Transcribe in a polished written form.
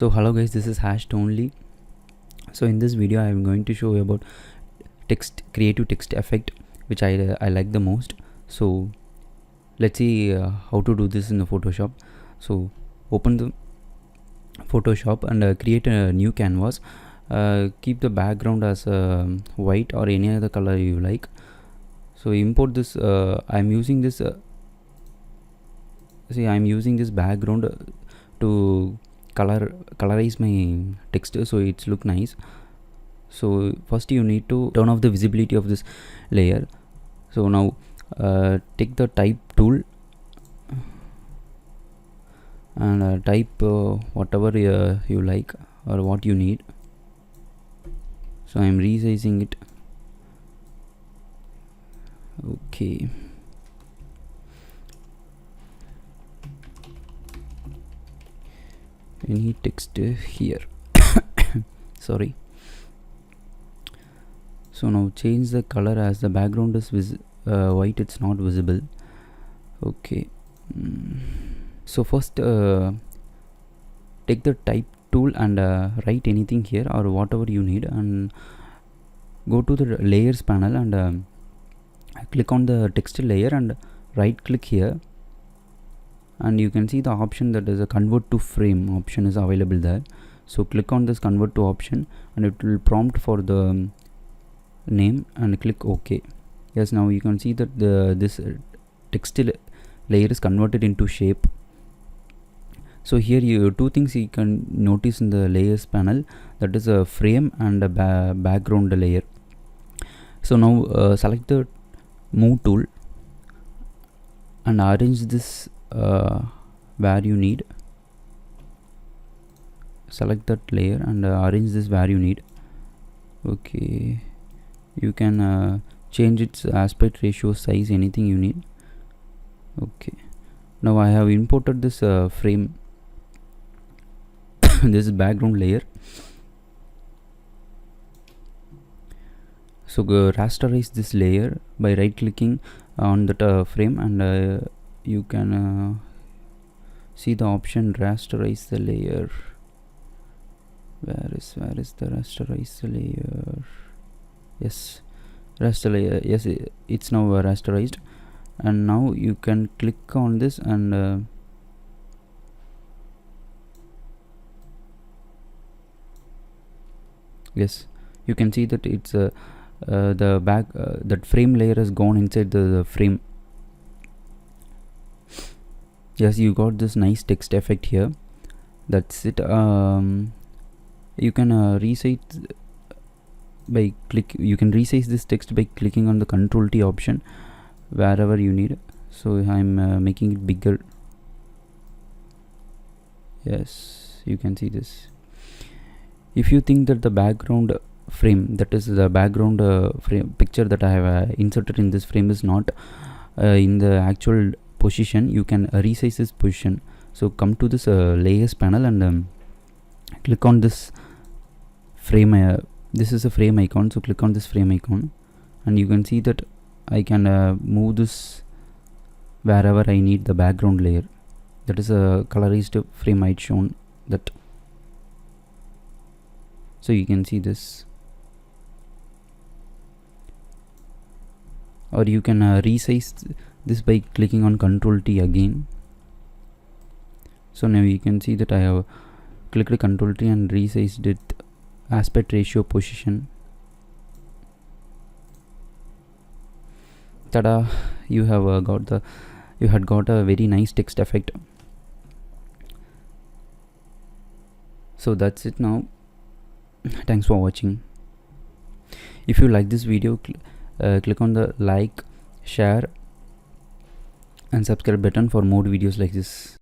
So hello guys, this is Hashed Only. So in this video I am going to show you about creative text effect, which I like the most. So let's see how to do this in the Photoshop. So open the Photoshop and create a new canvas. Keep the background as white or any other color you like. So import this. I'm using this background to colorize my text so it's look nice. So first you need to turn off the visibility of this layer. So now take the type tool and type whatever you like or what you need. So I am resizing it. Okay, any text here. Sorry. So now change the color as the background is white, it's not visible. Okay. So first take the type tool and write anything here or whatever you need, and go to the layers panel and click on the text layer and right click here, and you can see the option that is a convert to frame option is available there. So click on this convert to option and it will prompt for the name and click OK. Yes, now you can see that this text layer is converted into shape. So here two things you can notice in the layers panel, that is a frame and a background layer. So now select the move tool and arrange this where you need. Select that layer and arrange this where you need. Okay, you can change its aspect ratio, size, anything you need. Okay, now I have imported this frame this background layer. So rasterize this layer by right clicking on that frame, and you can see the option rasterize the layer. Where is the rasterize the layer? Yes, raster layer. Yes, it's now rasterized, and now you can click on this and yes, you can see that it's the back that frame layer has gone inside the frame. Yes, you got this nice text effect here. That's it. You can resize by you can resize this text by clicking on the Ctrl T option wherever you need. So I'm making it bigger. Yes, you can see this. If you think that the background frame, that is the background frame picture that I have inserted in this frame, is not in the actual position, you can resize this position. So come to this layers panel and click on this frame. This is a frame icon, so click on this frame icon and you can see that I can move this wherever I need the background layer. That is a colorized frame I shown that. So you can see this, or you can resize this by clicking on Ctrl T again. So now you can see that I have clicked Ctrl T and resized it aspect ratio position. Tada! You have had got a very nice text effect. So that's it now. Thanks for watching. If you like this video, click on the like, share and subscribe button for more videos like this.